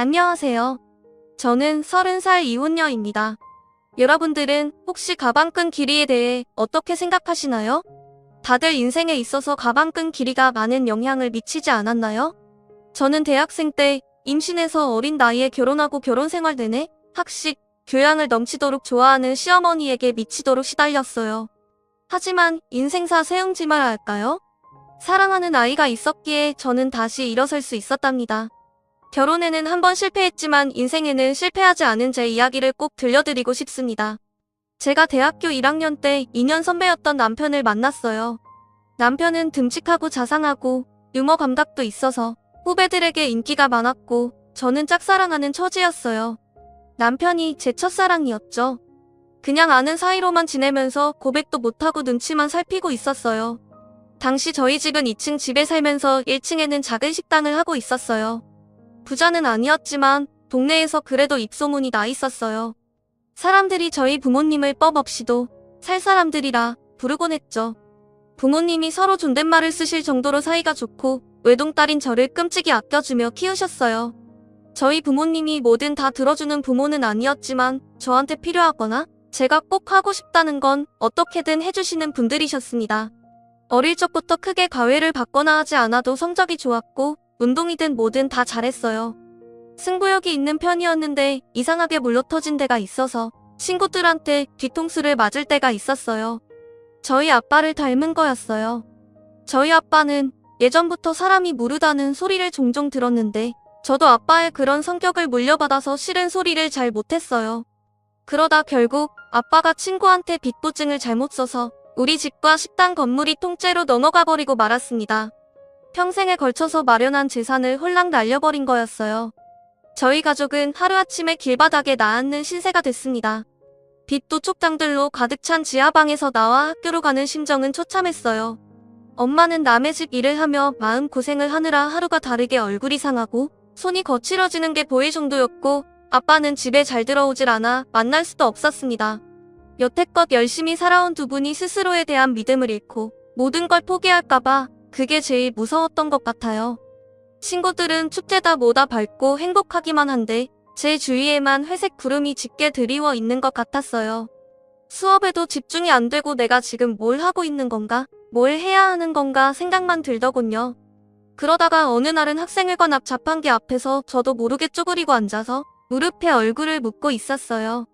안녕하세요. 저는 30살 이혼녀입니다. 여러분들은 혹시 가방끈 길이에 대해 어떻게 생각하시나요? 다들 인생에 있어서 가방끈 길이가 많은 영향을 미치지 않았나요? 저는 대학생 때 임신해서 어린 나이에 결혼하고 결혼 생활 내내 학식, 교양을 넘치도록 좋아하는 시어머니에게 미치도록 시달렸어요. 하지만 인생사 세웅지말 할까요? 사랑하는 아이가 있었기에 저는 다시 일어설 수 있었답니다. 결혼에는 한 번 실패했지만 인생에는 실패하지 않은 제 이야기를 꼭 들려드리고 싶습니다. 제가 대학교 1학년 때 2년 선배였던 남편을 만났어요. 남편은 듬직하고 자상하고 유머 감각도 있어서 후배들에게 인기가 많았고 저는 짝사랑하는 처지였어요. 남편이 제 첫사랑이었죠. 그냥 아는 사이로만 지내면서 고백도 못하고 눈치만 살피고 있었어요. 당시 저희 집은 2층 집에 살면서 1층에는 작은 식당을 하고 있었어요. 부자는 아니었지만 동네에서 그래도 입소문이 나 있었어요. 사람들이 저희 부모님을 법 없이도 살 사람들이라 부르곤 했죠. 부모님이 서로 존댓말을 쓰실 정도로 사이가 좋고 외동딸인 저를 끔찍이 아껴주며 키우셨어요. 저희 부모님이 뭐든 다 들어주는 부모는 아니었지만 저한테 필요하거나 제가 꼭 하고 싶다는 건 어떻게든 해주시는 분들이셨습니다. 어릴 적부터 크게 과외를 받거나 하지 않아도 성적이 좋았고 운동이든 뭐든 다 잘했어요. 승부욕이 있는 편이었는데 이상하게 물러터진 데가 있어서 친구들한테 뒤통수를 맞을 때가 있었어요. 저희 아빠를 닮은 거였어요. 저희 아빠는 예전부터 사람이 무르다는 소리를 종종 들었는데 저도 아빠의 그런 성격을 물려받아서 싫은 소리를 잘 못했어요. 그러다 결국 아빠가 친구한테 빚보증을 잘못 써서 우리 집과 식당 건물이 통째로 넘어가 버리고 말았습니다. 평생에 걸쳐서 마련한 재산을 홀랑 날려버린 거였어요. 저희 가족은 하루아침에 길바닥에 나앉는 신세가 됐습니다. 빚도 쪽장들로 가득 찬 지하방에서 나와 학교로 가는 심정은 처참했어요. 엄마는 남의 집 일을 하며 마음고생을 하느라 하루가 다르게 얼굴이 상하고 손이 거칠어지는 게 보일 정도였고 아빠는 집에 잘 들어오질 않아 만날 수도 없었습니다. 여태껏 열심히 살아온 두 분이 스스로에 대한 믿음을 잃고 모든 걸 포기할까봐 그게 제일 무서웠던 것 같아요. 친구들은 축제다 뭐다 밝고 행복하기만 한데 제 주위에만 회색 구름이 짙게 드리워 있는 것 같았어요. 수업에도 집중이 안 되고 내가 지금 뭘 하고 있는 건가? 뭘 해야 하는 건가 생각만 들더군요. 그러다가 어느 날은 학생회관 앞 자판기 앞에서 저도 모르게 쪼그리고 앉아서 무릎에 얼굴을 묻고 있었어요.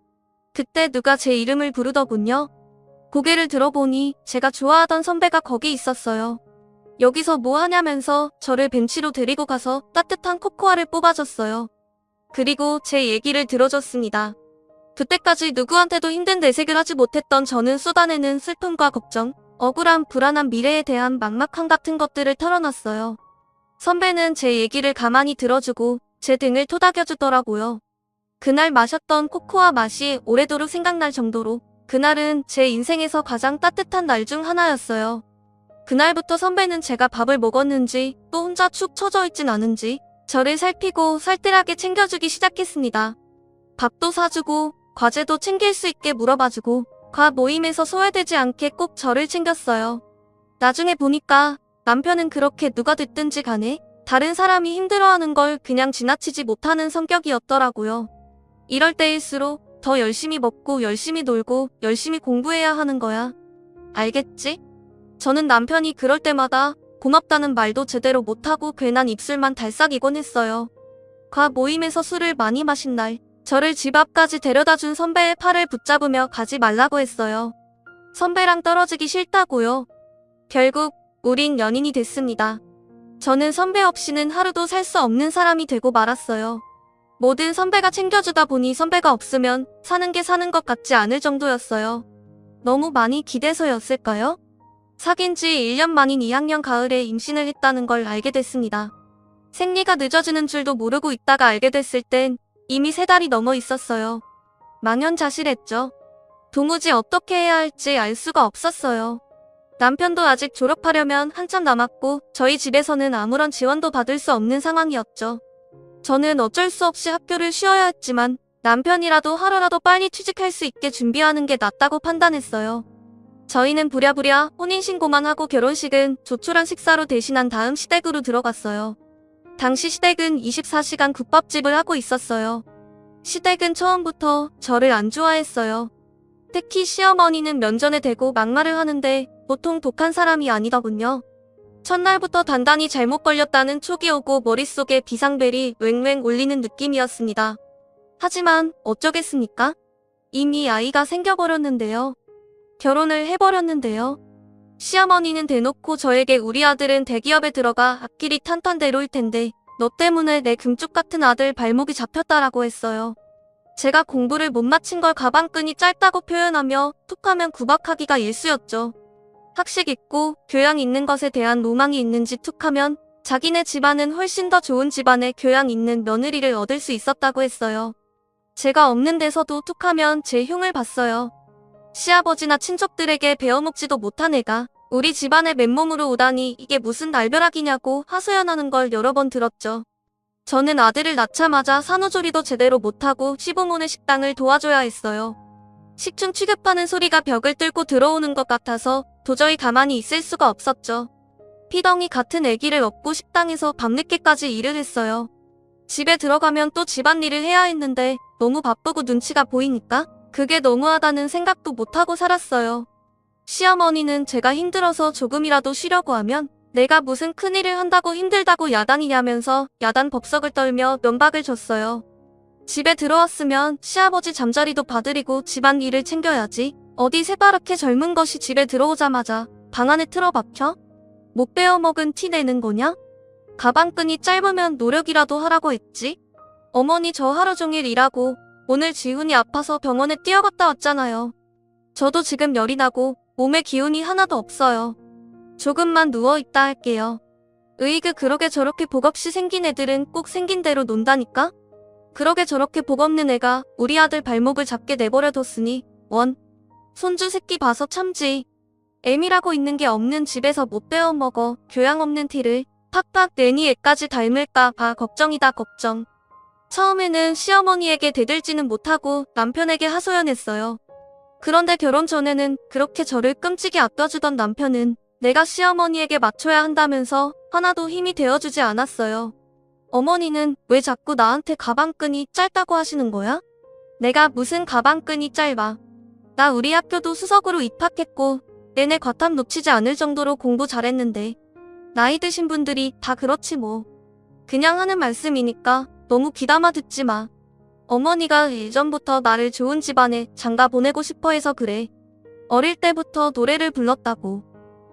그때 누가 제 이름을 부르더군요. 고개를 들어보니 제가 좋아하던 선배가 거기 있었어요. 여기서 뭐 하냐면서 저를 벤치로 데리고 가서 따뜻한 코코아를 뽑아줬어요. 그리고 제 얘기를 들어줬습니다. 그때까지 누구한테도 힘든 내색을 하지 못했던 저는 쏟아내는 슬픔과 걱정, 억울함, 불안한 미래에 대한 막막함 같은 것들을 털어놨어요. 선배는 제 얘기를 가만히 들어주고 제 등을 토닥여주더라고요. 그날 마셨던 코코아 맛이 오래도록 생각날 정도로 그날은 제 인생에서 가장 따뜻한 날 중 하나였어요. 그날부터 선배는 제가 밥을 먹었는지 또 혼자 축 처져 있진 않은지 저를 살피고 살뜰하게 챙겨주기 시작했습니다. 밥도 사주고 과제도 챙길 수 있게 물어봐주고 과 모임에서 소외되지 않게 꼭 저를 챙겼어요. 나중에 보니까 남편은 그렇게 누가 됐든지 간에 다른 사람이 힘들어하는 걸 그냥 지나치지 못하는 성격이었더라고요. 이럴 때일수록 더 열심히 먹고 열심히 놀고 열심히 공부해야 하는 거야. 알겠지? 저는 남편이 그럴 때마다 고맙다는 말도 제대로 못하고 괜한 입술만 달싹이곤 했어요. 과 모임에서 술을 많이 마신 날 저를 집 앞까지 데려다준 선배의 팔을 붙잡으며 가지 말라고 했어요. 선배랑 떨어지기 싫다고요. 결국 우린 연인이 됐습니다. 저는 선배 없이는 하루도 살 수 없는 사람이 되고 말았어요. 뭐든 선배가 챙겨주다 보니 선배가 없으면 사는 게 사는 것 같지 않을 정도였어요. 너무 많이 기대서였을까요? 사귄 지 1년 만인 2학년 가을에 임신을 했다는 걸 알게 됐습니다. 생리가 늦어지는 줄도 모르고 있다가 알게 됐을 땐 이미 3달이 넘어 있었어요. 망연자실했죠. 도무지 어떻게 해야 할지 알 수가 없었어요. 남편도 아직 졸업하려면 한참 남았고 저희 집에서는 아무런 지원도 받을 수 없는 상황이었죠. 저는 어쩔 수 없이 학교를 쉬어야 했지만 남편이라도 하루라도 빨리 취직할 수 있게 준비하는 게 낫다고 판단했어요. 저희는 부랴부랴 혼인신고만 하고 결혼식은 조촐한 식사로 대신한 다음 시댁으로 들어갔어요. 당시 시댁은 24시간 국밥집을 하고 있었어요. 시댁은 처음부터 저를 안 좋아했어요. 특히 시어머니는 면전에 대고 막말을 하는데 보통 독한 사람이 아니더군요. 첫날부터 단단히 잘못 걸렸다는 촉이 오고 머릿속에 비상벨이 웽웽 울리는 느낌이었습니다. 하지만 어쩌겠습니까? 이미 아이가 생겨버렸는데요. 결혼을 해버렸는데요. 시어머니는 대놓고 저에게 우리 아들은 대기업에 들어가 앞길이 탄탄대로일 텐데 너 때문에 내 금쪽 같은 아들 발목이 잡혔다라고 했어요. 제가 공부를 못 마친 걸 가방끈이 짧다고 표현하며 툭하면 구박하기가 일쑤였죠. 학식 있고 교양 있는 것에 대한 로망이 있는지 툭하면 자기네 집안은 훨씬 더 좋은 집안에 교양 있는 며느리를 얻을 수 있었다고 했어요. 제가 없는 데서도 툭하면 제 흉을 봤어요. 시아버지나 친족들에게 배워먹지도 못한 애가 우리 집안에 맨몸으로 오다니 이게 무슨 날벼락이냐고 하소연하는 걸 여러 번 들었죠. 저는 아들을 낳자마자 산후조리도 제대로 못하고 시부모네 식당을 도와줘야 했어요. 식충 취급하는 소리가 벽을 뚫고 들어오는 것 같아서 도저히 가만히 있을 수가 없었죠. 피덩이 같은 아기를 업고 식당에서 밤늦게까지 일을 했어요. 집에 들어가면 또 집안일을 해야 했는데 너무 바쁘고 눈치가 보이니까 그게 너무하다는 생각도 못하고 살았어요. 시어머니는 제가 힘들어서 조금이라도 쉬려고 하면 내가 무슨 큰일을 한다고 힘들다고 야단이냐면서 야단 법석을 떨며 면박을 줬어요. 집에 들어왔으면 시아버지 잠자리도 봐드리고 집안일을 챙겨야지. 어디 새파랗게 젊은 것이 집에 들어오자마자 방 안에 틀어박혀? 못 배워먹은 티 내는 거냐? 가방끈이 짧으면 노력이라도 하라고 했지? 어머니 저 하루 종일 일하고 오늘 지훈이 아파서 병원에 뛰어갔다 왔잖아요. 저도 지금 열이 나고 몸에 기운이 하나도 없어요. 조금만 누워있다 할게요. 으이그 그러게 저렇게 복 없이 생긴 애들은 꼭 생긴 대로 논다니까? 그러게 저렇게 복 없는 애가 우리 아들 발목을 잡게 내버려뒀으니 원. 손주 새끼 봐서 참지. 애미라고 있는 게 없는 집에서 못 배워먹어 교양 없는 티를 팍팍 내니 애까지 닮을까 봐 걱정이다 걱정. 처음에는 시어머니에게 대들지는 못하고 남편에게 하소연했어요. 그런데 결혼 전에는 그렇게 저를 끔찍이 아껴주던 남편은 내가 시어머니에게 맞춰야 한다면서 하나도 힘이 되어주지 않았어요. 어머니는 왜 자꾸 나한테 가방끈이 짧다고 하시는 거야? 내가 무슨 가방끈이 짧아. 나 우리 학교도 수석으로 입학했고 내내 과탐 놓치지 않을 정도로 공부 잘했는데 나이 드신 분들이 다 그렇지 뭐. 그냥 하는 말씀이니까 너무 귀담아 듣지 마. 어머니가 예전부터 나를 좋은 집안에 장가 보내고 싶어 해서 그래. 어릴 때부터 노래를 불렀다고.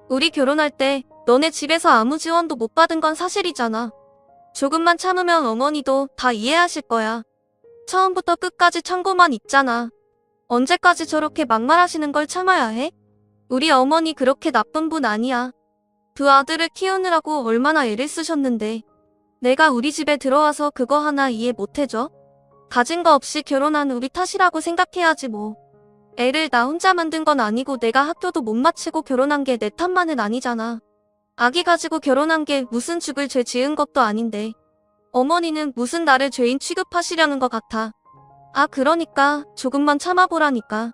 우리 결혼할 때 너네 집에서 아무 지원도 못 받은 건 사실이잖아. 조금만 참으면 어머니도 다 이해하실 거야. 처음부터 끝까지 참고만 있잖아. 언제까지 저렇게 막말하시는 걸 참아야 해? 우리 어머니 그렇게 나쁜 분 아니야. 두 아들을 키우느라고 얼마나 애를 쓰셨는데 내가 우리 집에 들어와서 그거 하나 이해 못 해줘? 가진 거 없이 결혼한 우리 탓이라고 생각해야지 뭐. 애를 나 혼자 만든 건 아니고 내가 학교도 못 마치고 결혼한 게 내 탓만은 아니잖아. 아기 가지고 결혼한 게 무슨 죽을 죄 지은 것도 아닌데. 어머니는 무슨 나를 죄인 취급하시려는 것 같아. 아 그러니까 조금만 참아보라니까.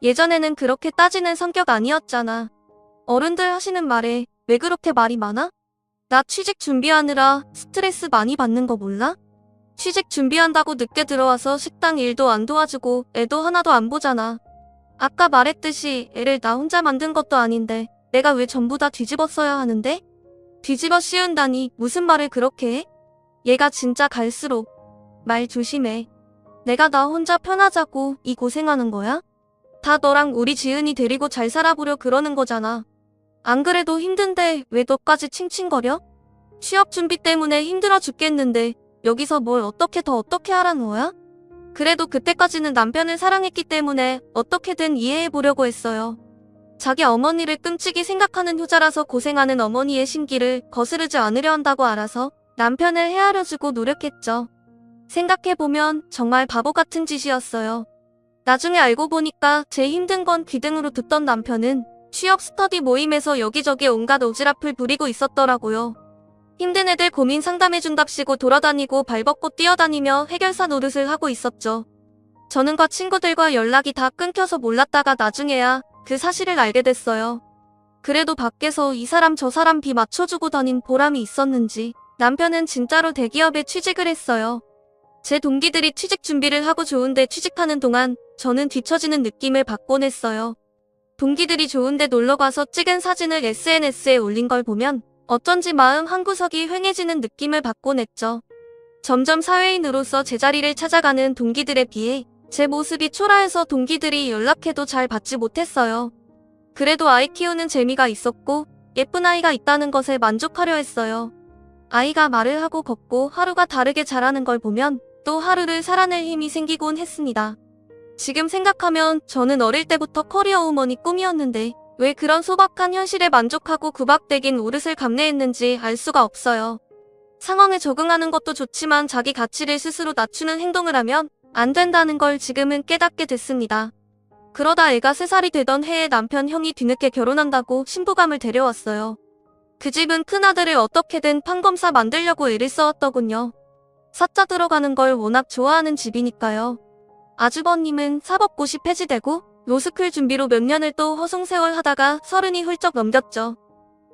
예전에는 그렇게 따지는 성격 아니었잖아. 어른들 하시는 말에 왜 그렇게 말이 많아? 나 취직 준비하느라 스트레스 많이 받는 거 몰라? 취직 준비한다고 늦게 들어와서 식당 일도 안 도와주고 애도 하나도 안 보잖아. 아까 말했듯이 애를 나 혼자 만든 것도 아닌데 내가 왜 전부 다 뒤집어 써야 하는데? 뒤집어 씌운다니 무슨 말을 그렇게 해? 얘가 진짜 갈수록 말 조심해. 내가 나 혼자 편하자고 이 고생하는 거야? 다 너랑 우리 지은이 데리고 잘 살아보려 그러는 거잖아. 안 그래도 힘든데 왜 너까지 칭칭거려? 취업 준비 때문에 힘들어 죽겠는데 여기서 뭘 어떻게 하라는 거야? 그래도 그때까지는 남편을 사랑했기 때문에 어떻게든 이해해보려고 했어요. 자기 어머니를 끔찍이 생각하는 효자라서 고생하는 어머니의 심기를 거스르지 않으려 한다고 알아서 남편을 헤아려주고 노력했죠. 생각해보면 정말 바보 같은 짓이었어요. 나중에 알고 보니까 제 힘든 건 귀등으로 듣던 남편은 취업 스터디 모임에서 여기저기 온갖 오지랖을 부리고 있었더라고요. 힘든 애들 고민 상담해준답시고 돌아다니고 발벗고 뛰어다니며 해결사 노릇을 하고 있었죠. 저는 친구들과 연락이 다 끊겨서 몰랐다가 나중에야 그 사실을 알게 됐어요. 그래도 밖에서 이 사람 저 사람 비 맞춰주고 다닌 보람이 있었는지 남편은 진짜로 대기업에 취직을 했어요. 제 동기들이 취직 준비를 하고 좋은데 취직하는 동안 저는 뒤처지는 느낌을 받곤 했어요. 동기들이 좋은데 놀러가서 찍은 사진을 SNS에 올린 걸 보면 어쩐지 마음 한구석이 휑해지는 느낌을 받곤 했죠. 점점 사회인으로서 제자리를 찾아가는 동기들에 비해 제 모습이 초라해서 동기들이 연락해도 잘 받지 못했어요. 그래도 아이 키우는 재미가 있었고 예쁜 아이가 있다는 것에 만족하려 했어요. 아이가 말을 하고 걷고 하루가 다르게 자라는 걸 보면 또 하루를 살아낼 힘이 생기곤 했습니다. 지금 생각하면 저는 어릴 때부터 커리어 우먼이 꿈이었는데 왜 그런 소박한 현실에 만족하고 구박되긴 오릇을 감내했는지 알 수가 없어요. 상황에 적응하는 것도 좋지만 자기 가치를 스스로 낮추는 행동을 하면 안 된다는 걸 지금은 깨닫게 됐습니다. 그러다 애가 3살이 되던 해에 남편 형이 뒤늦게 결혼한다고 신부감을 데려왔어요. 그 집은 큰아들을 어떻게든 판검사 만들려고 애를 써왔더군요. 사자 들어가는 걸 워낙 좋아하는 집이니까요. 아주버님은 사법고시 폐지되고 로스쿨 준비로 몇 년을 또 허송세월 하다가 30이 훌쩍 넘겼죠.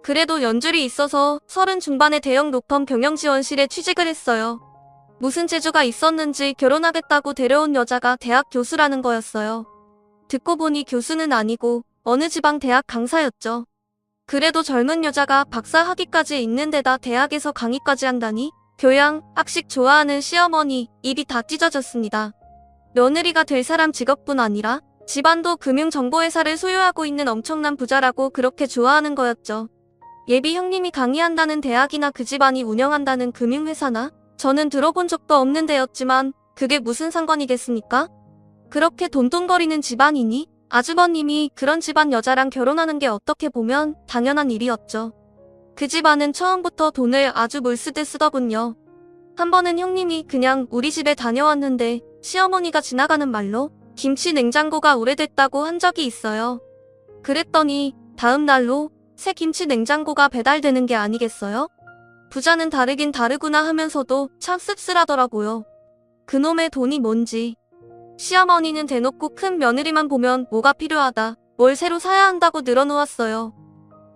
그래도 연줄이 있어서 30 중반에 대형 로펌 경영지원실에 취직을 했어요. 무슨 재주가 있었는지 결혼하겠다고 데려온 여자가 대학 교수라는 거였어요. 듣고 보니 교수는 아니고 어느 지방 대학 강사였죠. 그래도 젊은 여자가 박사 학위까지 있는 데다 대학에서 강의까지 한다니 교양, 학식 좋아하는 시어머니 입이 다 찢어졌습니다. 며느리가 될 사람 직업뿐 아니라 집안도 금융정보회사를 소유하고 있는 엄청난 부자라고 그렇게 좋아하는 거였죠. 예비 형님이 강의한다는 대학이나 그 집안이 운영한다는 금융회사나 저는 들어본 적도 없는 데였지만 그게 무슨 상관이겠습니까? 그렇게 돈돈거리는 집안이니 아주버님이 그런 집안 여자랑 결혼하는 게 어떻게 보면 당연한 일이었죠. 그 집안은 처음부터 돈을 아주 물쓰듯 쓰더군요. 한 번은 형님이 그냥 우리 집에 다녀왔는데 시어머니가 지나가는 말로 김치 냉장고가 오래됐다고 한 적이 있어요. 그랬더니 다음 날로 새 김치 냉장고가 배달되는 게 아니겠어요? 부자는 다르긴 다르구나 하면서도 참 씁쓸하더라고요. 그놈의 돈이 뭔지. 시어머니는 대놓고 큰 며느리만 보면 뭐가 필요하다, 뭘 새로 사야 한다고 늘어놓았어요.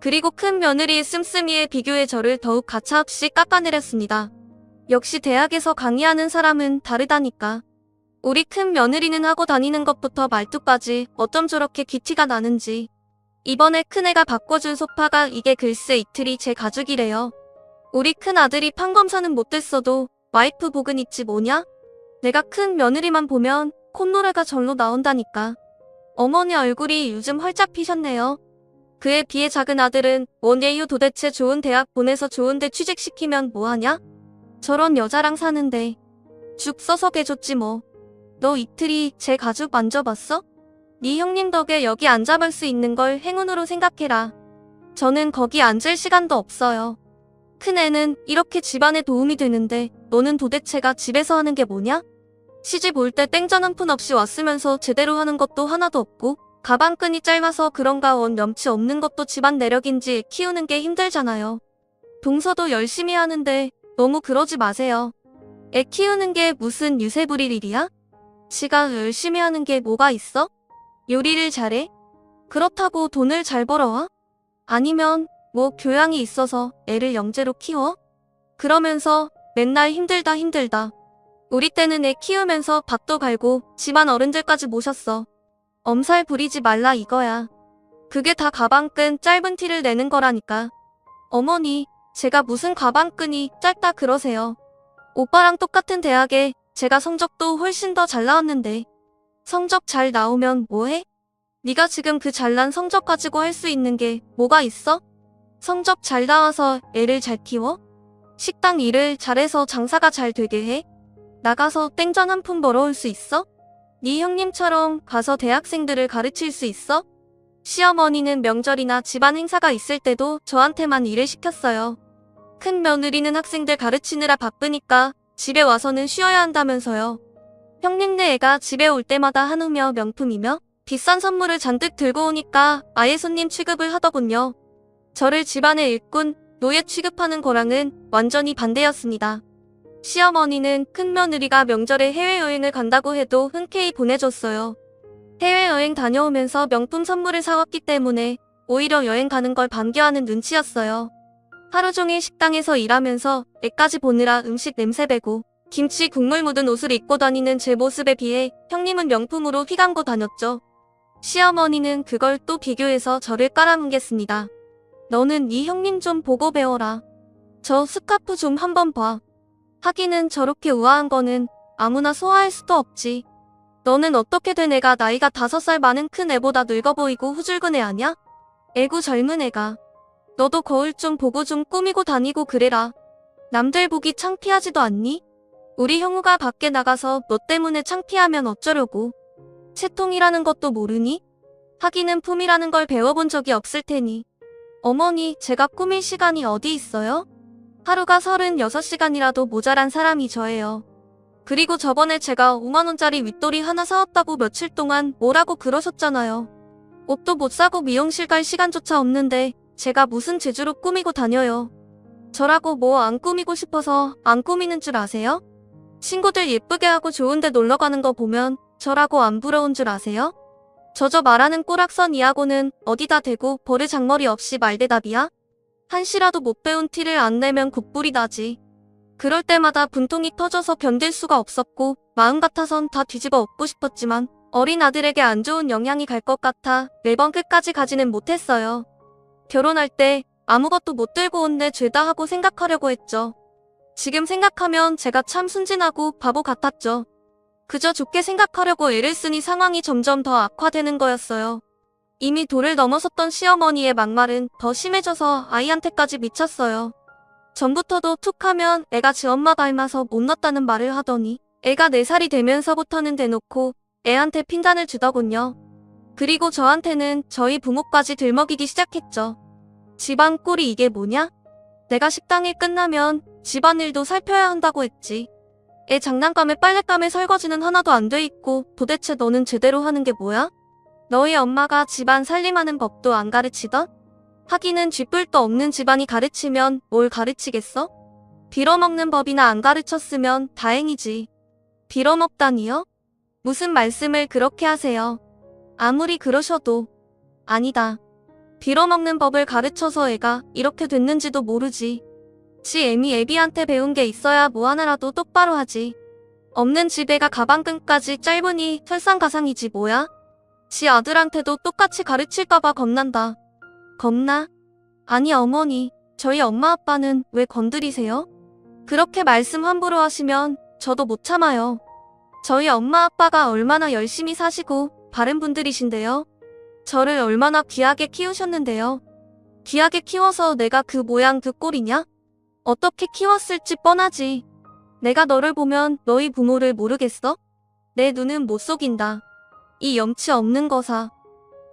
그리고 큰 며느리의 씀씀이에 비교해 저를 더욱 가차없이 깎아내렸습니다. 역시 대학에서 강의하는 사람은 다르다니까. 우리 큰 며느리는 하고 다니는 것부터 말투까지 어쩜 저렇게 기티가 나는지. 이번에 큰애가 바꿔준 소파가 이게 글쎄 이틀이 제 가죽이래요. 우리 큰아들이 판검사는 못됐어도 와이프 복은 있지 뭐냐? 내가 큰 며느리만 보면 콧노래가 절로 나온다니까. 어머니 얼굴이 요즘 활짝 피셨네요. 그에 비해 작은 아들은 뭔예요 도대체 좋은 대학 보내서 좋은데 취직시키면 뭐하냐? 저런 여자랑 사는데 죽 써서 개줬지 뭐. 너 이틀이 제 가죽 만져봤어? 네 형님 덕에 여기 앉아볼 수 있는 걸 행운으로 생각해라. 저는 거기 앉을 시간도 없어요. 큰애는 이렇게 집안에 도움이 되는데 너는 도대체가 집에서 하는 게 뭐냐? 시집 올 때 땡전 한 푼 없이 왔으면서 제대로 하는 것도 하나도 없고 가방끈이 짧아서 그런가 원 염치 없는 것도 집안 내력인지 키우는 게 힘들잖아요. 동서도 열심히 하는데 너무 그러지 마세요. 애 키우는 게 무슨 유세 부릴 일이야? 지가 열심히 하는 게 뭐가 있어? 요리를 잘해? 그렇다고 돈을 잘 벌어와? 아니면 뭐 교양이 있어서 애를 영재로 키워? 그러면서 맨날 힘들다 힘들다. 우리 때는 애 키우면서 밭도 갈고 집안 어른들까지 모셨어. 엄살 부리지 말라 이거야. 그게 다 가방끈 짧은 티를 내는 거라니까. 어머니, 제가 무슨 가방끈이 짧다 그러세요. 오빠랑 똑같은 대학에 제가 성적도 훨씬 더 잘 나왔는데. 성적 잘 나오면 뭐해? 네가 지금 그 잘난 성적 가지고 할 수 있는 게 뭐가 있어? 성적 잘 나와서 애를 잘 키워? 식당 일을 잘해서 장사가 잘 되게 해? 나가서 땡전 한 푼 벌어올 수 있어? 네 형님처럼 가서 대학생들을 가르칠 수 있어? 시어머니는 명절이나 집안 행사가 있을 때도 저한테만 일을 시켰어요. 큰 며느리는 학생들 가르치느라 바쁘니까 집에 와서는 쉬어야 한다면서요. 형님네 애가 집에 올 때마다 한우며 명품이며 비싼 선물을 잔뜩 들고 오니까 아예 손님 취급을 하더군요. 저를 집안의 일꾼, 노예 취급하는 거랑은 완전히 반대였습니다. 시어머니는 큰며느리가 명절에 해외여행을 간다고 해도 흔쾌히 보내줬어요. 해외여행 다녀오면서 명품 선물을 사왔기 때문에 오히려 여행 가는 걸 반겨하는 눈치였어요. 하루 종일 식당에서 일하면서 애까지 보느라 음식 냄새 배고 김치 국물 묻은 옷을 입고 다니는 제 모습에 비해 형님은 명품으로 휘감고 다녔죠. 시어머니는 그걸 또 비교해서 저를 깔아뭉갰습니다. 너는 이 형님 좀 보고 배워라. 저 스카프 좀 한번 봐. 하기는 저렇게 우아한 거는 아무나 소화할 수도 없지. 너는 어떻게 된 애가 나이가 5살 많은 큰 애보다 늙어 보이고 후줄근 애 아냐? 애구 젊은 애가. 너도 거울 좀 보고 좀 꾸미고 다니고 그래라. 남들 보기 창피하지도 않니? 우리 형우가 밖에 나가서 너 때문에 창피하면 어쩌려고. 채통이라는 것도 모르니? 하기는 품이라는 걸 배워본 적이 없을 테니. 어머니, 제가 꾸밀 시간이 어디 있어요? 하루가 36시간이라도 모자란 사람이 저예요. 그리고 저번에 제가 5만원짜리 윗돌이 하나 사왔다고 며칠 동안 뭐라고 그러셨잖아요. 옷도 못 사고 미용실 갈 시간조차 없는데 제가 무슨 재주로 꾸미고 다녀요. 저라고 뭐 안 꾸미고 싶어서 안 꾸미는 줄 아세요? 친구들 예쁘게 하고 좋은데 놀러 가는 거 보면 저라고 안 부러운 줄 아세요? 저 말하는 꼬락선 이하고는 어디다 대고 버르장머리 없이 말대답이야? 한시라도 못 배운 티를 안 내면 곧불이 나지. 그럴 때마다 분통이 터져서 견딜 수가 없었고 마음 같아선 다 뒤집어 엎고 싶었지만 어린 아들에게 안 좋은 영향이 갈 것 같아 매번 끝까지 가지는 못했어요. 결혼할 때 아무것도 못 들고 온 내 죄다 하고 생각하려고 했죠. 지금 생각하면 제가 참 순진하고 바보 같았죠. 그저 좋게 생각하려고 애를 쓰니 상황이 점점 더 악화되는 거였어요. 이미 도를 넘어섰던 시어머니의 막말은 더 심해져서 아이한테까지 미쳤어요. 전부터도 툭하면 애가 지 엄마 닮아서 못났다는 말을 하더니 애가 4살이 되면서부터는 대놓고 애한테 핀잔을 주더군요. 그리고 저한테는 저희 부모까지 들먹이기 시작했죠. 집안 꼴이 이게 뭐냐? 내가 식당일 끝나면 집안일도 살펴야 한다고 했지. 애 장난감에 빨랫감에 설거지는 하나도 안 돼 있고 도대체 너는 제대로 하는 게 뭐야? 너희 엄마가 집안 살림하는 법도 안 가르치던? 하기는 쥐뿔도 없는 집안이 가르치면 뭘 가르치겠어? 빌어먹는 법이나 안 가르쳤으면 다행이지. 빌어먹다니요? 무슨 말씀을 그렇게 하세요? 아무리 그러셔도. 아니다. 빌어먹는 법을 가르쳐서 애가 이렇게 됐는지도 모르지. 지 애미 애비한테 배운 게 있어야 뭐 하나라도 똑바로 하지. 없는 집 애가 가방끈까지 짧으니 설상가상이지 뭐야? 지 아들한테도 똑같이 가르칠까봐 겁난다. 겁나? 아니 어머니, 저희 엄마 아빠는 왜 건드리세요? 그렇게 말씀 함부로 하시면 저도 못 참아요. 저희 엄마 아빠가 얼마나 열심히 사시고 바른 분들이신데요. 저를 얼마나 귀하게 키우셨는데요. 귀하게 키워서 내가 그 모양 그 꼴이냐? 어떻게 키웠을지 뻔하지. 내가 너를 보면 너희 부모를 모르겠어? 내 눈은 못 속인다. 이 염치 없는 거사.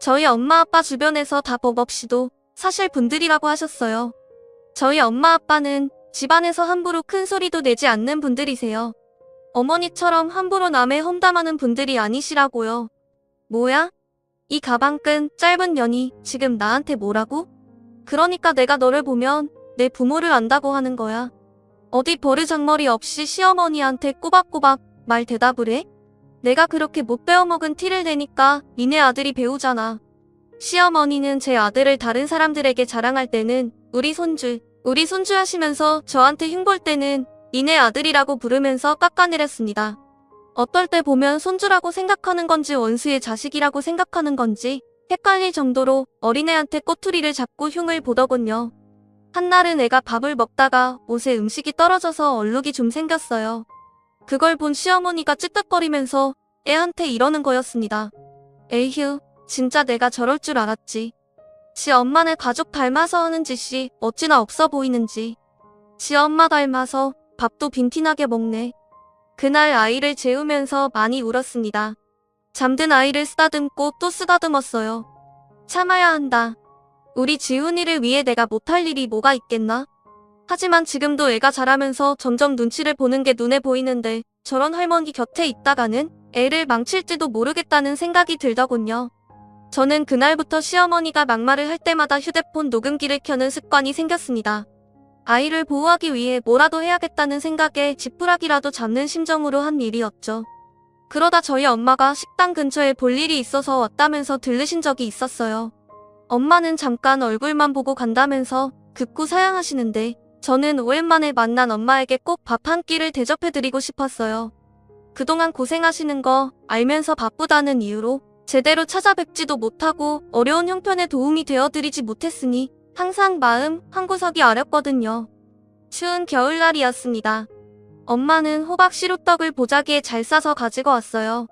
저희 엄마 아빠 주변에서 다 법 없이도 사실 분들이라고 하셨어요. 저희 엄마 아빠는 집안에서 함부로 큰 소리도 내지 않는 분들이세요. 어머니처럼 함부로 남의 험담하는 분들이 아니시라고요. 뭐야? 이 가방끈 짧은 년이 지금 나한테 뭐라고? 그러니까 내가 너를 보면 내 부모를 안다고 하는 거야. 어디 버르장머리 없이 시어머니한테 꼬박꼬박 말 대답을 해? 내가 그렇게 못 배워먹은 티를 내니까 니네 아들이 배우잖아. 시어머니는 제 아들을 다른 사람들에게 자랑할 때는 우리 손주 하시면서 저한테 흉볼 때는 니네 아들이라고 부르면서 깎아내렸습니다. 어떨 때 보면 손주라고 생각하는 건지 원수의 자식이라고 생각하는 건지 헷갈릴 정도로 어린애한테 꼬투리를 잡고 흉을 보더군요. 한날은 애가 밥을 먹다가 옷에 음식이 떨어져서 얼룩이 좀 생겼어요. 그걸 본 시어머니가 찌떡거리면서 애한테 이러는 거였습니다. 에휴, 진짜 내가 저럴 줄 알았지. 지 엄마네 가족 닮아서 하는 짓이 어찌나 없어 보이는지. 지 엄마 닮아서 밥도 빈티나게 먹네. 그날 아이를 재우면서 많이 울었습니다. 잠든 아이를 쓰다듬고 또 쓰다듬었어요. 참아야 한다. 우리 지훈이를 위해 내가 못할 일이 뭐가 있겠나? 하지만 지금도 애가 자라면서 점점 눈치를 보는 게 눈에 보이는데 저런 할머니 곁에 있다가는 애를 망칠지도 모르겠다는 생각이 들더군요. 저는 그날부터 시어머니가 막말을 할 때마다 휴대폰 녹음기를 켜는 습관이 생겼습니다. 아이를 보호하기 위해 뭐라도 해야겠다는 생각에 지푸라기라도 잡는 심정으로 한 일이었죠. 그러다 저희 엄마가 식당 근처에 볼 일이 있어서 왔다면서 들르신 적이 있었어요. 엄마는 잠깐 얼굴만 보고 간다면서 급고 사양하시는데 저는 오랜만에 만난 엄마에게 꼭 밥 한 끼를 대접해드리고 싶었어요. 그동안 고생하시는 거 알면서 바쁘다는 이유로 제대로 찾아뵙지도 못하고 어려운 형편에 도움이 되어드리지 못했으니 항상 마음 한구석이 아렸거든요. 추운 겨울날이었습니다. 엄마는 호박 시루떡을 보자기에 잘 싸서 가지고 왔어요.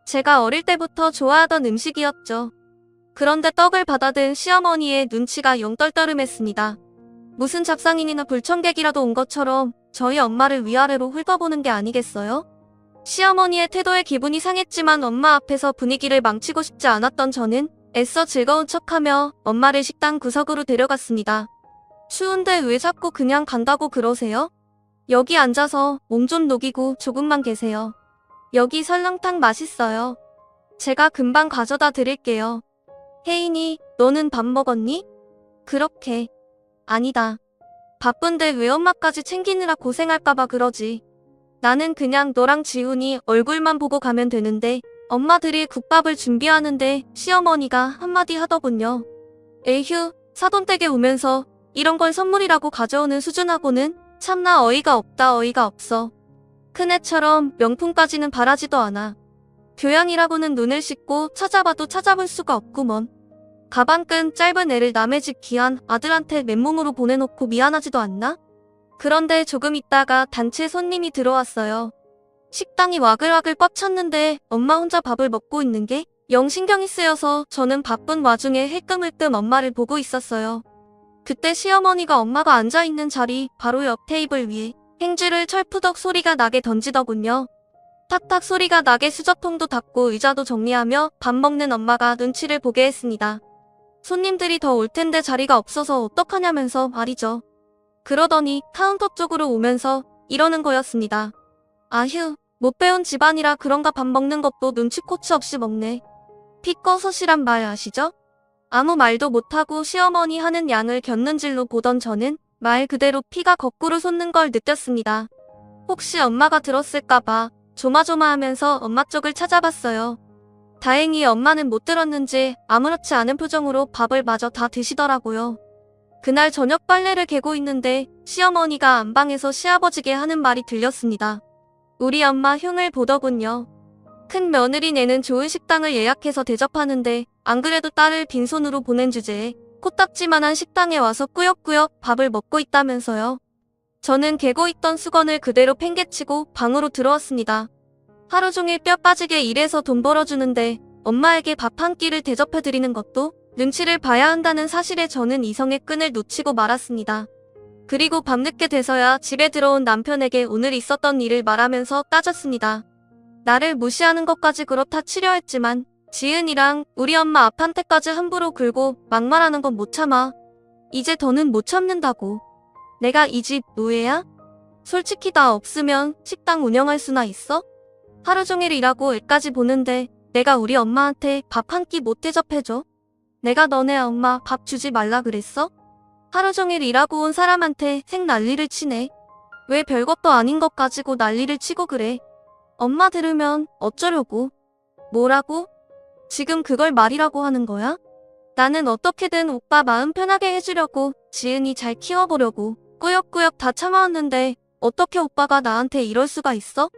제가 어릴 때부터 좋아하던 음식이었죠. 그런데 떡을 받아든 시어머니의 눈치가 영 떨떠름했습니다. 무슨 잡상인이나 불청객이라도 온 것처럼 저희 엄마를 위아래로 훑어보는 게 아니겠어요? 시어머니의 태도에 기분이 상했지만 엄마 앞에서 분위기를 망치고 싶지 않았던 저는 애써 즐거운 척하며 엄마를 식당 구석으로 데려갔습니다. 추운데 왜 자꾸 그냥 간다고 그러세요? 여기 앉아서 몸 좀 녹이고 조금만 계세요. 여기 설렁탕 맛있어요. 제가 금방 가져다 드릴게요. 혜인이, 너는 밥 먹었니? 그렇게. 아니다. 바쁜데 왜 엄마까지 챙기느라 고생할까봐 그러지. 나는 그냥 너랑 지훈이 얼굴만 보고 가면 되는데 엄마들이 국밥을 준비하는데 시어머니가 한마디 하더군요. 에휴, 사돈댁에 오면서 이런 걸 선물이라고 가져오는 수준하고는 참나 어이가 없다 어이가 없어. 큰애처럼 명품까지는 바라지도 않아. 교양이라고는 눈을 씻고 찾아봐도 찾아볼 수가 없구먼. 가방끈 짧은 애를 남의 집 귀한 아들한테 맨몸으로 보내놓고 미안하지도 않나? 그런데 조금 있다가 단체 손님이 들어왔어요. 식당이 와글와글 꽉 찼는데 엄마 혼자 밥을 먹고 있는 게 영 신경이 쓰여서 저는 바쁜 와중에 힐끔힐끔 엄마를 보고 있었어요. 그때 시어머니가 엄마가 앉아있는 자리 바로 옆 테이블 위에 행주를 철푸덕 소리가 나게 던지더군요. 탁탁 소리가 나게 수저통도 닦고 의자도 정리하며 밥 먹는 엄마가 눈치를 보게 했습니다. 손님들이 더 올 텐데 자리가 없어서 어떡하냐면서 말이죠. 그러더니 카운터 쪽으로 오면서 이러는 거였습니다. 아휴, 못 배운 집안이라 그런가 밥 먹는 것도 눈치코치 없이 먹네. 피 꺼서시란 말 아시죠? 아무 말도 못하고 시어머니 하는 양을 곁눈질로 보던 저는 말 그대로 피가 거꾸로 솟는 걸 느꼈습니다. 혹시 엄마가 들었을까봐 조마조마하면서 엄마 쪽을 찾아봤어요. 다행히 엄마는 못 들었는지 아무렇지 않은 표정으로 밥을 마저 다 드시더라고요. 그날 저녁 빨래를 개고 있는데 시어머니가 안방에서 시아버지께 하는 말이 들렸습니다. 우리 엄마 흉을 보더군요. 큰 며느리네는 좋은 식당을 예약해서 대접하는데 안 그래도 딸을 빈손으로 보낸 주제에 코딱지만한 식당에 와서 꾸역꾸역 밥을 먹고 있다면서요. 저는 개고 있던 수건을 그대로 팽개치고 방으로 들어왔습니다. 하루 종일 뼈 빠지게 일해서 돈 벌어주는데 엄마에게 밥 한 끼를 대접해드리는 것도 눈치를 봐야 한다는 사실에 저는 이성의 끈을 놓치고 말았습니다. 그리고 밤늦게 돼서야 집에 들어온 남편에게 오늘 있었던 일을 말하면서 따졌습니다. 나를 무시하는 것까지 그렇다 치려했지만 지은이랑 우리 엄마 앞한테까지 함부로 굴고 막말하는 건 못 참아. 이제 더는 못 참는다고. 내가 이 집 노예야? 솔직히 나 없으면 식당 운영할 수나 있어? 하루 종일 일하고 애까지 보는데 내가 우리 엄마한테 밥 한 끼 못 대접해줘? 내가 너네 엄마 밥 주지 말라 그랬어? 하루 종일 일하고 온 사람한테 생 난리를 치네. 왜 별것도 아닌 것 가지고 난리를 치고 그래? 엄마 들으면 어쩌려고? 뭐라고? 지금 그걸 말이라고 하는 거야? 나는 어떻게든 오빠 마음 편하게 해주려고 지은이 잘 키워보려고 꾸역꾸역 다 참아왔는데 어떻게 오빠가 나한테 이럴 수가 있어?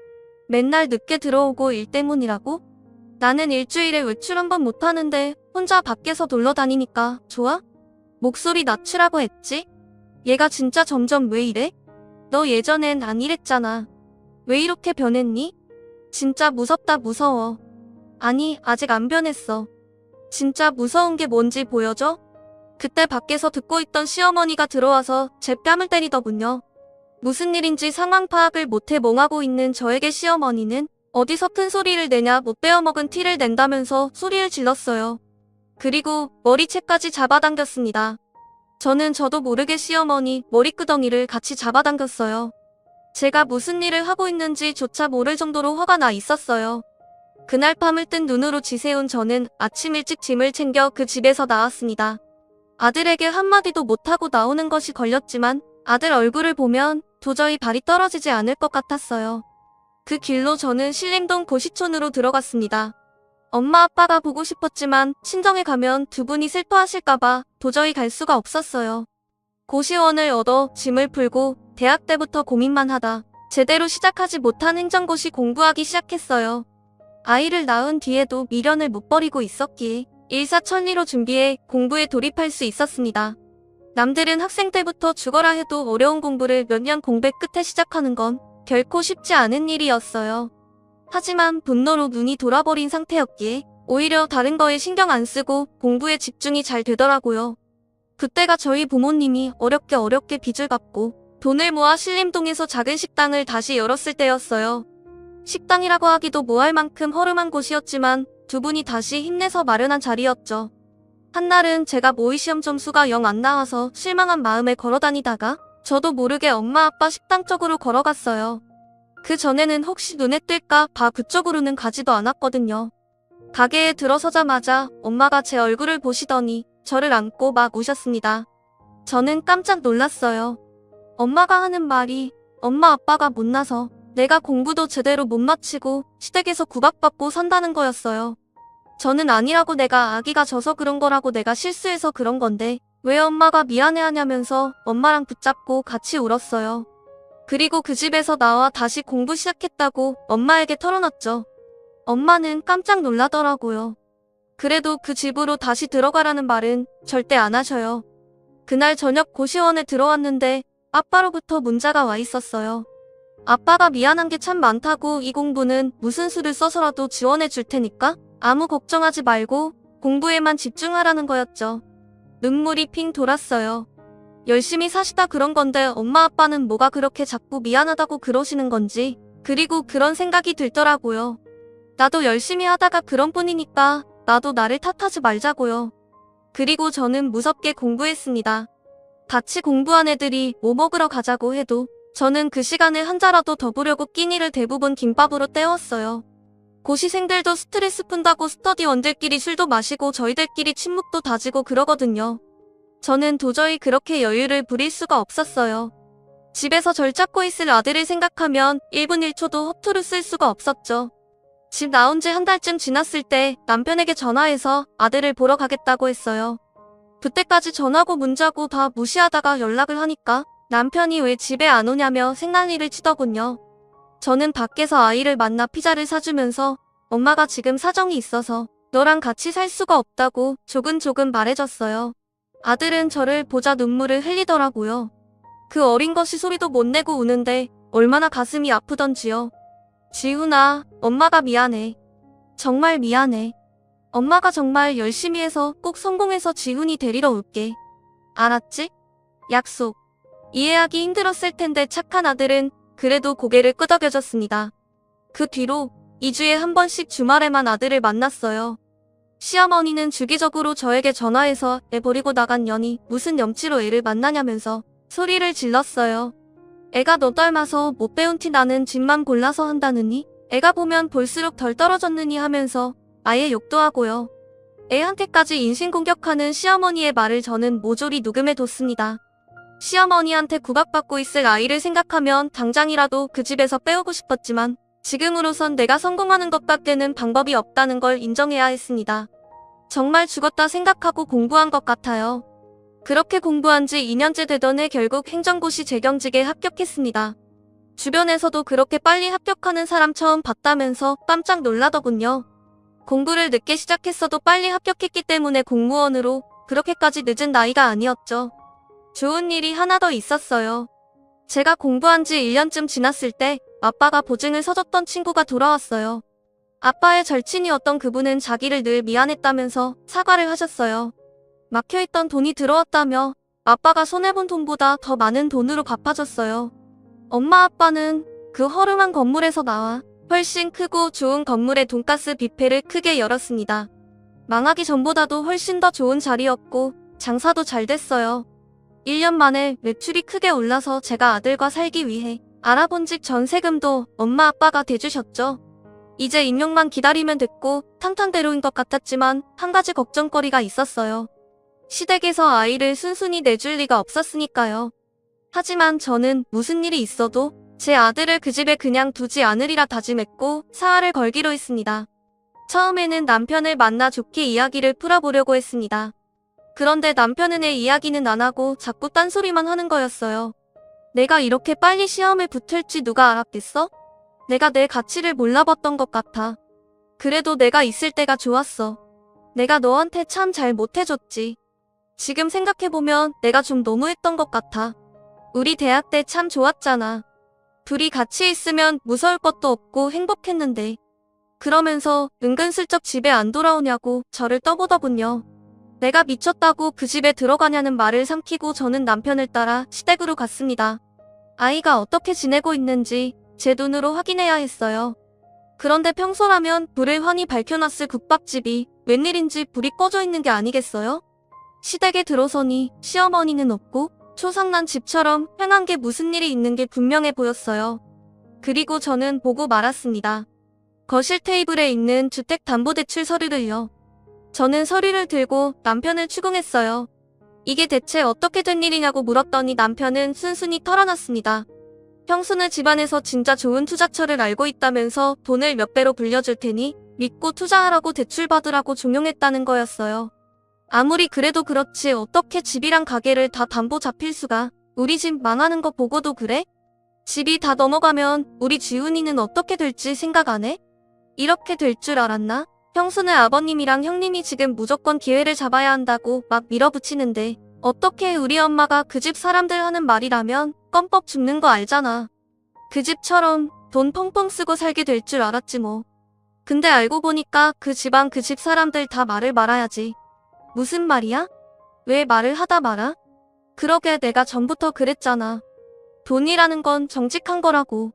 맨날 늦게 들어오고 일 때문이라고? 나는 일주일에 외출 한 번 못하는데 혼자 밖에서 놀러 다니니까 좋아? 목소리 낮추라고 했지? 얘가 진짜 점점 왜 이래? 너 예전엔 안 이랬잖아. 왜 이렇게 변했니? 진짜 무섭다 무서워. 아니 아직 안 변했어. 진짜 무서운 게 뭔지 보여줘? 그때 밖에서 듣고 있던 시어머니가 들어와서 제 뺨을 때리더군요. 무슨 일인지 상황 파악을 못해 멍하고 있는 저에게 시어머니는 어디서 큰 소리를 내냐 못 베어먹은 티를 낸다면서 소리를 질렀어요. 그리고 머리채까지 잡아당겼습니다. 저는 저도 모르게 시어머니 머리끄덩이를 같이 잡아당겼어요. 제가 무슨 일을 하고 있는지조차 모를 정도로 화가 나 있었어요. 그날 밤을 뜬 눈으로 지새운 저는 아침 일찍 짐을 챙겨 그 집에서 나왔습니다. 아들에게 한마디도 못하고 나오는 것이 걸렸지만 아들 얼굴을 보면 도저히 발이 떨어지지 않을 것 같았어요. 그 길로 저는 신림동 고시촌으로 들어갔습니다. 엄마 아빠가 보고 싶었지만 친정에 가면 두 분이 슬퍼하실까봐 도저히 갈 수가 없었어요. 고시원을 얻어 짐을 풀고 대학 때부터 고민만 하다 제대로 시작하지 못한 행정고시 공부하기 시작했어요. 아이를 낳은 뒤에도 미련을 못 버리고 있었기에 일사천리로 준비해 공부에 돌입할 수 있었습니다. 남들은 학생 때부터 죽어라 해도 어려운 공부를 몇 년 공백 끝에 시작하는 건 결코 쉽지 않은 일이었어요. 하지만 분노로 눈이 돌아버린 상태였기에 오히려 다른 거에 신경 안 쓰고 공부에 집중이 잘 되더라고요. 그때가 저희 부모님이 어렵게 빚을 갚고 돈을 모아 신림동에서 작은 식당을 다시 열었을 때였어요. 식당이라고 하기도 뭐할 만큼 허름한 곳이었지만 두 분이 다시 힘내서 마련한 자리였죠. 한날은 제가 모의 시험 점수가 영 안 나와서 실망한 마음에 걸어다니다가 저도 모르게 엄마 아빠 식당 쪽으로 걸어갔어요. 그 전에는 혹시 눈에 띌까 봐 그쪽으로는 가지도 않았거든요. 가게에 들어서자마자 엄마가 제 얼굴을 보시더니 저를 안고 막 우셨습니다. 저는 깜짝 놀랐어요. 엄마가 하는 말이 엄마 아빠가 못나서 내가 공부도 제대로 못 마치고 시댁에서 구박받고 산다는 거였어요. 저는 아니라고 내가 아기가 져서 그런 거라고 내가 실수해서 그런 건데 왜 엄마가 미안해하냐면서 엄마랑 붙잡고 같이 울었어요. 그리고 그 집에서 나와 다시 공부 시작했다고 엄마에게 털어놨죠. 엄마는 깜짝 놀라더라고요. 그래도 그 집으로 다시 들어가라는 말은 절대 안 하셔요. 그날 저녁 고시원에 들어왔는데 아빠로부터 문자가 와 있었어요. 아빠가 미안한 게 참 많다고 이 공부는 무슨 수를 써서라도 지원해 줄 테니까 아무 걱정하지 말고 공부에만 집중하라는 거였죠. 눈물이 핑 돌았어요. 열심히 사시다 그런 건데 엄마 아빠는 뭐가 그렇게 자꾸 미안하다고 그러시는 건지 그리고 그런 생각이 들더라고요. 나도 열심히 하다가 그런 뿐이니까 나도 나를 탓하지 말자고요. 그리고 저는 무섭게 공부했습니다. 같이 공부한 애들이 뭐 먹으러 가자고 해도 저는 그 시간에 한 자라도 더 보려고 끼니를 대부분 김밥으로 때웠어요. 고시생들도 스트레스 푼다고 스터디원들끼리 술도 마시고 저희들끼리 친목도 다지고 그러거든요. 저는 도저히 그렇게 여유를 부릴 수가 없었어요. 집에서 절 찾고 있을 아들을 생각하면 1분 1초도 허투루 쓸 수가 없었죠. 집 나온 지 한 달쯤 지났을 때 남편에게 전화해서 아들을 보러 가겠다고 했어요. 그때까지 전화고 문자고 다 무시하다가 연락을 하니까 남편이 왜 집에 안 오냐며 생난리를 치더군요. 저는 밖에서 아이를 만나 피자를 사주면서 엄마가 지금 사정이 있어서 너랑 같이 살 수가 없다고 조근조근 말해줬어요. 아들은 저를 보자 눈물을 흘리더라고요. 그 어린 것이 소리도 못 내고 우는데 얼마나 가슴이 아프던지요. 지훈아, 엄마가 미안해. 정말 미안해. 엄마가 정말 열심히 해서 꼭 성공해서 지훈이 데리러 올게. 알았지? 약속. 이해하기 힘들었을 텐데 착한 아들은 그래도 고개를 끄덕여줬습니다. 그 뒤로 2주에 한 번씩 주말에만 아들을 만났어요. 시어머니는 주기적으로 저에게 전화해서 애 버리고 나간 년이 무슨 염치로 애를 만나냐면서 소리를 질렀어요. 애가 너 닮아서 못 배운 티 나는 집만 골라서 한다느니 애가 보면 볼수록 덜 떨어졌느니 하면서 아예 욕도 하고요. 애한테까지 인신공격하는 시어머니의 말을 저는 모조리 녹음해뒀습니다. 시어머니한테 구박받고 있을 아이를 생각하면 당장이라도 그 집에서 빼오고 싶었지만 지금으로선 내가 성공하는 것밖에는 방법이 없다는 걸 인정해야 했습니다. 정말 죽었다 생각하고 공부한 것 같아요. 그렇게 공부한 지 2년째 되던 해 결국 행정고시 재경직에 합격했습니다. 주변에서도 그렇게 빨리 합격하는 사람 처음 봤다면서 깜짝 놀라더군요. 공부를 늦게 시작했어도 빨리 합격했기 때문에 공무원으로 그렇게까지 늦은 나이가 아니었죠. 좋은 일이 하나 더 있었어요. 제가 공부한 지 1년쯤 지났을 때 아빠가 보증을 서줬던 친구가 돌아왔어요. 아빠의 절친이었던 그분은 자기를 늘 미안했다면서 사과를 하셨어요. 막혀있던 돈이 들어왔다며 아빠가 손해본 돈보다 더 많은 돈으로 갚아줬어요. 엄마 아빠는 그 허름한 건물에서 나와 훨씬 크고 좋은 건물의 돈가스 뷔페를 크게 열었습니다. 망하기 전보다도 훨씬 더 좋은 자리였고 장사도 잘 됐어요. 1년 만에 매출이 크게 올라서 제가 아들과 살기 위해 알아본 집 전세금도 엄마 아빠가 대주셨죠. 이제 임용만 기다리면 됐고 탕탕대로인 것 같았지만 한 가지 걱정거리가 있었어요. 시댁에서 아이를 순순히 내줄 리가 없었으니까요. 하지만 저는 무슨 일이 있어도 제 아들을 그 집에 그냥 두지 않으리라 다짐했고 사활을 걸기로 했습니다. 처음에는 남편을 만나 좋게 이야기를 풀어보려고 했습니다. 그런데 남편은 애 이야기는 안 하고 자꾸 딴소리만 하는 거였어요. 내가 이렇게 빨리 시험에 붙을지 누가 알았겠어? 내가 내 가치를 몰라봤던 것 같아. 그래도 내가 있을 때가 좋았어. 내가 너한테 참 잘 못해줬지. 지금 생각해보면 내가 좀 너무했던 것 같아. 우리 대학 때 참 좋았잖아. 둘이 같이 있으면 무서울 것도 없고 행복했는데. 그러면서 은근슬쩍 집에 안 돌아오냐고 저를 떠보더군요. 내가 미쳤다고 그 집에 들어가냐는 말을 삼키고 저는 남편을 따라 시댁으로 갔습니다. 아이가 어떻게 지내고 있는지 제 눈으로 확인해야 했어요. 그런데 평소라면 불을 환히 밝혀놨을 국밥집이 웬일인지 불이 꺼져 있는 게 아니겠어요? 시댁에 들어서니 시어머니는 없고 초상난 집처럼 행한 게 무슨 일이 있는 게 분명해 보였어요. 그리고 저는 보고 말았습니다. 거실 테이블에 있는 주택담보대출 서류를요. 저는 서류를 들고 남편을 추궁했어요. 이게 대체 어떻게 된 일이냐고 물었더니 남편은 순순히 털어놨습니다. 형수는 집안에서 진짜 좋은 투자처를 알고 있다면서 돈을 몇 배로 불려줄 테니 믿고 투자하라고 대출받으라고 종용했다는 거였어요. 아무리 그래도 그렇지 어떻게 집이랑 가게를 다 담보 잡힐 수가. 우리 집 망하는 거 보고도 그래? 집이 다 넘어가면 우리 지훈이는 어떻게 될지 생각 안 해? 이렇게 될 줄 알았나? 형수는 아버님이랑 형님이 지금 무조건 기회를 잡아야 한다고 막 밀어붙이는데 어떻게 우리 엄마가 그 집 사람들 하는 말이라면 껌뻑 죽는 거 알잖아. 그 집처럼 돈 펑펑 쓰고 살게 될 줄 알았지 뭐. 근데 알고 보니까 그 집안 그 집 사람들 다 말을 말아야지. 무슨 말이야? 왜 말을 하다 말아? 그러게 내가 전부터 그랬잖아. 돈이라는 건 정직한 거라고.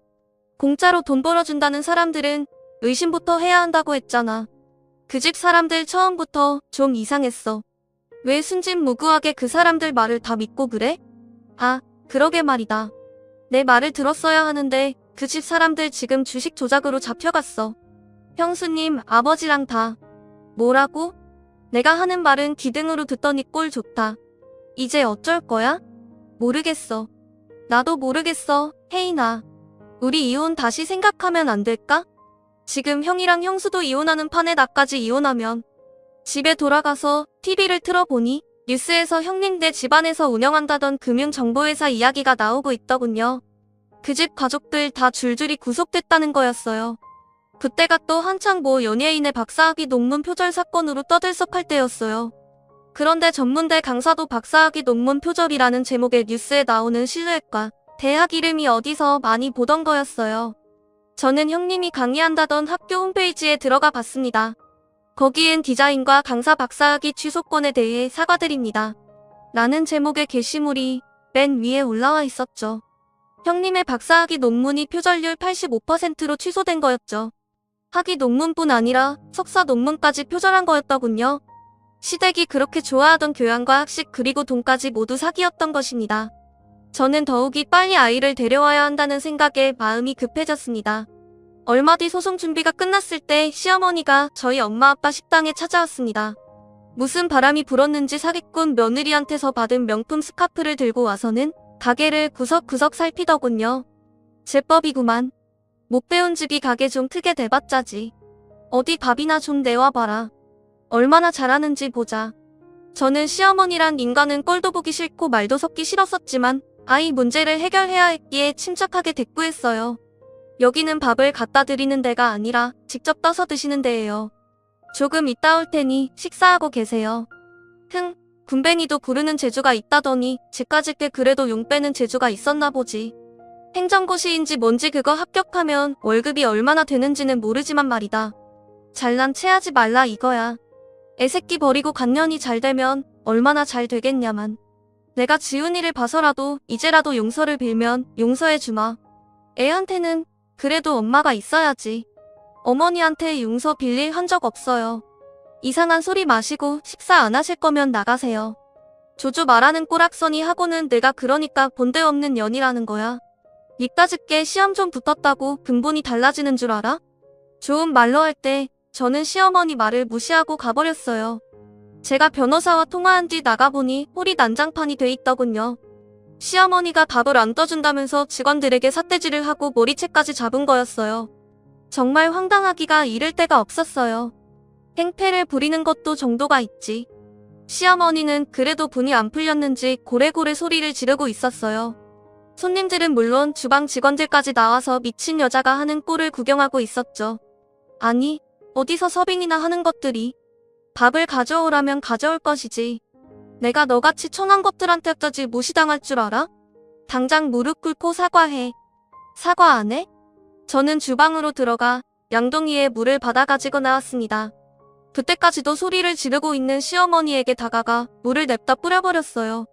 공짜로 돈 벌어준다는 사람들은 의심부터 해야 한다고 했잖아. 그 집 사람들 처음부터 좀 이상했어. 왜 순진무구하게 그 사람들 말을 다 믿고 그래? 아, 그러게 말이다. 내 말을 들었어야 하는데 그 집 사람들 지금 주식 조작으로 잡혀갔어. 형수님, 아버지랑 다. 뭐라고? 내가 하는 말은 기등으로 듣더니 꼴 좋다. 이제 어쩔 거야? 모르겠어. 나도 모르겠어, 혜인아. 우리 이혼 다시 생각하면 안 될까? 지금 형이랑 형수도 이혼하는 판에 나까지 이혼하면 집에 돌아가서 TV를 틀어보니 뉴스에서 형님네 집안에서 운영한다던 금융정보회사 이야기가 나오고 있더군요. 그 집 가족들 다 줄줄이 구속됐다는 거였어요. 그때가 또 한창 뭐 연예인의 박사학위 논문 표절 사건으로 떠들썩할 때였어요. 그런데 전문대 강사도 박사학위 논문 표절이라는 제목의 뉴스에 나오는 실루엣과 대학 이름이 어디서 많이 보던 거였어요. 저는 형님이 강의한다던 학교 홈페이지에 들어가 봤습니다. 거기엔 디자인과 강사 박사학위 취소권에 대해 사과드립니다. 라는 제목의 게시물이 맨 위에 올라와 있었죠. 형님의 박사학위 논문이 표절률 85%로 취소된 거였죠. 학위 논문뿐 아니라 석사 논문까지 표절한 거였더군요. 시댁이 그렇게 좋아하던 교양과 학식 그리고 돈까지 모두 사기였던 것입니다. 저는 더욱이 빨리 아이를 데려와야 한다는 생각에 마음이 급해졌습니다. 얼마 뒤 소송 준비가 끝났을 때 시어머니가 저희 엄마 아빠 식당에 찾아왔습니다. 무슨 바람이 불었는지 사기꾼 며느리한테서 받은 명품 스카프를 들고 와서는 가게를 구석구석 살피더군요. 제법이구만. 못 배운 집이 가게 좀 크게 대봤자지. 어디 밥이나 좀 내와봐라. 얼마나 잘하는지 보자. 저는 시어머니란 인간은 꼴도 보기 싫고 말도 섞기 싫었었지만 아이 문제를 해결해야 했기에 침착하게 대꾸했어요. 여기는 밥을 갖다 드리는 데가 아니라 직접 떠서 드시는 데예요. 조금 이따 올 테니 식사하고 계세요. 흥, 군뱅이도 구르는 재주가 있다더니 집까짓 게 그래도 용 빼는 재주가 있었나 보지. 행정고시인지 뭔지 그거 합격하면 월급이 얼마나 되는지는 모르지만 말이다. 잘난 체하지 말라 이거야. 애새끼 버리고 간년이 잘 되면 얼마나 잘 되겠냐만. 내가 지훈이를 봐서라도 이제라도 용서를 빌면 용서해주마. 애한테는 그래도 엄마가 있어야지. 어머니한테 용서 빌릴 흔적 없어요. 이상한 소리 마시고 식사 안 하실 거면 나가세요. 조조 말하는 꼬락서니 하고는 내가 그러니까 본데 없는 년이라는 거야. 니까짓게 시험 좀 붙었다고 근본이 달라지는 줄 알아? 좋은 말로 할 때 저는 시어머니 말을 무시하고 가버렸어요. 제가 변호사와 통화한 뒤 나가보니 홀이 난장판이 돼 있더군요. 시어머니가 밥을 안 떠준다면서 직원들에게 삿대질을 하고 머리채까지 잡은 거였어요. 정말 황당하기가 이를 데가 없었어요. 행패를 부리는 것도 정도가 있지. 시어머니는 그래도 분이 안 풀렸는지 고래고래 소리를 지르고 있었어요. 손님들은 물론 주방 직원들까지 나와서 미친 여자가 하는 꼴을 구경하고 있었죠. 아니, 어디서 서빙이나 하는 것들이. 밥을 가져오라면 가져올 것이지. 내가 너같이 천한 것들한테까지 무시당할 줄 알아? 당장 무릎 꿇고 사과해. 사과 안 해? 저는 주방으로 들어가 양동이에 물을 받아 가지고 나왔습니다. 그때까지도 소리를 지르고 있는 시어머니에게 다가가 물을 냅다 뿌려버렸어요.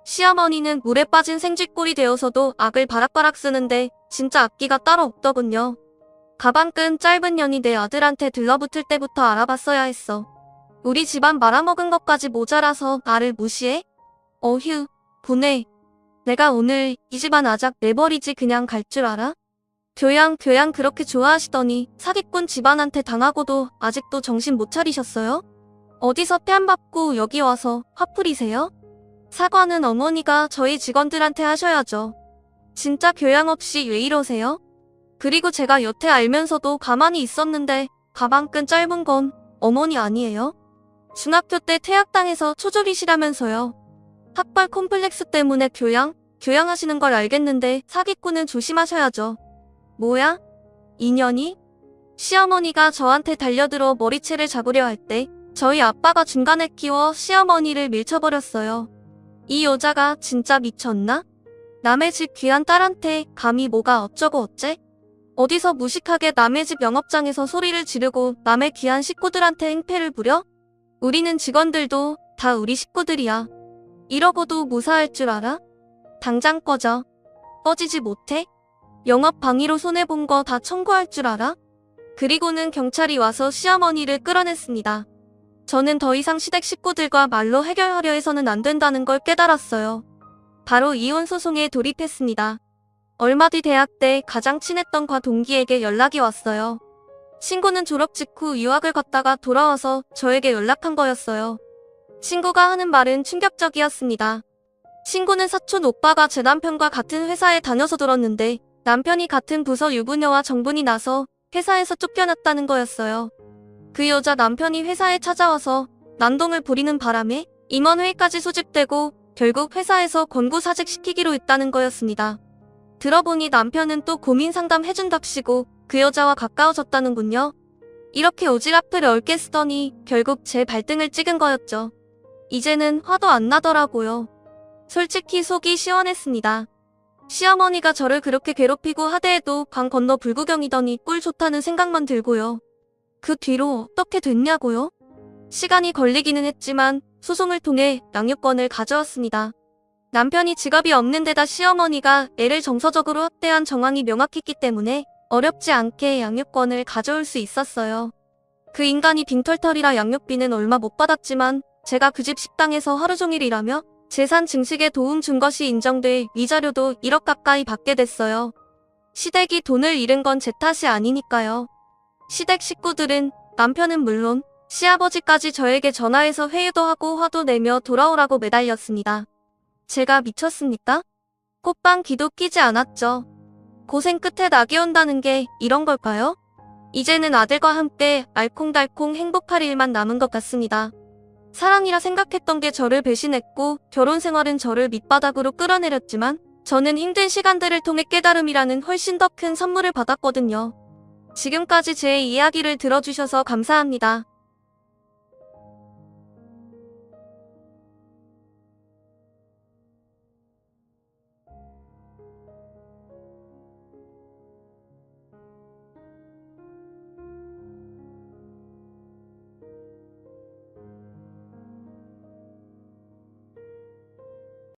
시어머니는 물에 빠진 생쥐꼴이 되어서도 악을 바락바락 쓰는데 진짜 악기가 따로 없더군요. 가방끈 짧은 년이 내 아들한테 들러붙을 때부터 알아봤어야 했어. 우리 집안 말아먹은 것까지 모자라서 나를 무시해? 어휴, 분해. 내가 오늘 이 집안 아작 내버리지 그냥 갈 줄 알아? 교양 그렇게 좋아하시더니 사기꾼 집안한테 당하고도 아직도 정신 못 차리셨어요? 어디서 뺨 받고 여기 와서 화풀이세요? 사과는 어머니가 저희 직원들한테 하셔야죠. 진짜 교양 없이 왜 이러세요? 그리고 제가 여태 알면서도 가만히 있었는데 가방끈 짧은 건 어머니 아니에요? 중학교 때 퇴학당해서 초졸이시라면서요. 학벌 콤플렉스 때문에 교양하시는 걸 알겠는데 사기꾼은 조심하셔야죠. 뭐야? 인연이? 시어머니가 저한테 달려들어 머리채를 잡으려 할 때 저희 아빠가 중간에 끼워 시어머니를 밀쳐버렸어요. 이 여자가 진짜 미쳤나? 남의 집 귀한 딸한테 감히 뭐가 어쩌고 어째? 어디서 무식하게 남의 집 영업장에서 소리를 지르고 남의 귀한 식구들한테 행패를 부려? 우리는 직원들도 다 우리 식구들이야. 이러고도 무사할 줄 알아? 당장 꺼져. 꺼지지 못해? 영업 방해로 손해본 거 다 청구할 줄 알아? 그리고는 경찰이 와서 시어머니를 끌어냈습니다. 저는 더 이상 시댁 식구들과 말로 해결하려 해서는 안 된다는 걸 깨달았어요. 바로 이혼 소송에 돌입했습니다. 얼마 뒤 대학 때 가장 친했던 과 동기에게 연락이 왔어요. 친구는 졸업 직후 유학을 갔다가 돌아와서 저에게 연락한 거였어요. 친구가 하는 말은 충격적이었습니다. 친구는 사촌 오빠가 제 남편과 같은 회사에 다녀서 들었는데 남편이 같은 부서 유부녀와 정분이 나서 회사에서 쫓겨났다는 거였어요. 그 여자 남편이 회사에 찾아와서 난동을 부리는 바람에 임원회의까지 소집되고 결국 회사에서 권고사직 시키기로 했다는 거였습니다. 들어보니 남편은 또 고민 상담 해준답시고 그 여자와 가까워졌다는군요. 이렇게 오지랖을 얽게 쓰더니 결국 제 발등을 찍은 거였죠. 이제는 화도 안 나더라고요. 솔직히 속이 시원했습니다. 시어머니가 저를 그렇게 괴롭히고 하대해도 강 건너 불구경이더니 꿀 좋다는 생각만 들고요. 그 뒤로 어떻게 됐냐고요? 시간이 걸리기는 했지만 소송을 통해 양육권을 가져왔습니다. 남편이 직업이 없는 데다 시어머니가 애를 정서적으로 학대한 정황이 명확했기 때문에 어렵지 않게 양육권을 가져올 수 있었어요. 그 인간이 빙털털이라 양육비는 얼마 못 받았지만 제가 그 집 식당에서 하루 종일 일하며 재산 증식에 도움 준 것이 인정돼 위자료도 1억 가까이 받게 됐어요. 시댁이 돈을 잃은 건 제 탓이 아니니까요. 시댁 식구들은 남편은 물론 시아버지까지 저에게 전화해서 회유도 하고 화도 내며 돌아오라고 매달렸습니다. 제가 미쳤습니까? 꽃방 기도 끼지 않았죠. 고생 끝에 낙이 온다는 게 이런 걸까요? 이제는 아들과 함께 알콩달콩 행복할 일만 남은 것 같습니다. 사랑이라 생각했던 게 저를 배신했고 결혼 생활은 저를 밑바닥으로 끌어내렸지만 저는 힘든 시간들을 통해 깨달음이라는 훨씬 더 큰 선물을 받았거든요. 지금까지 제 이야기를 들어주셔서 감사합니다.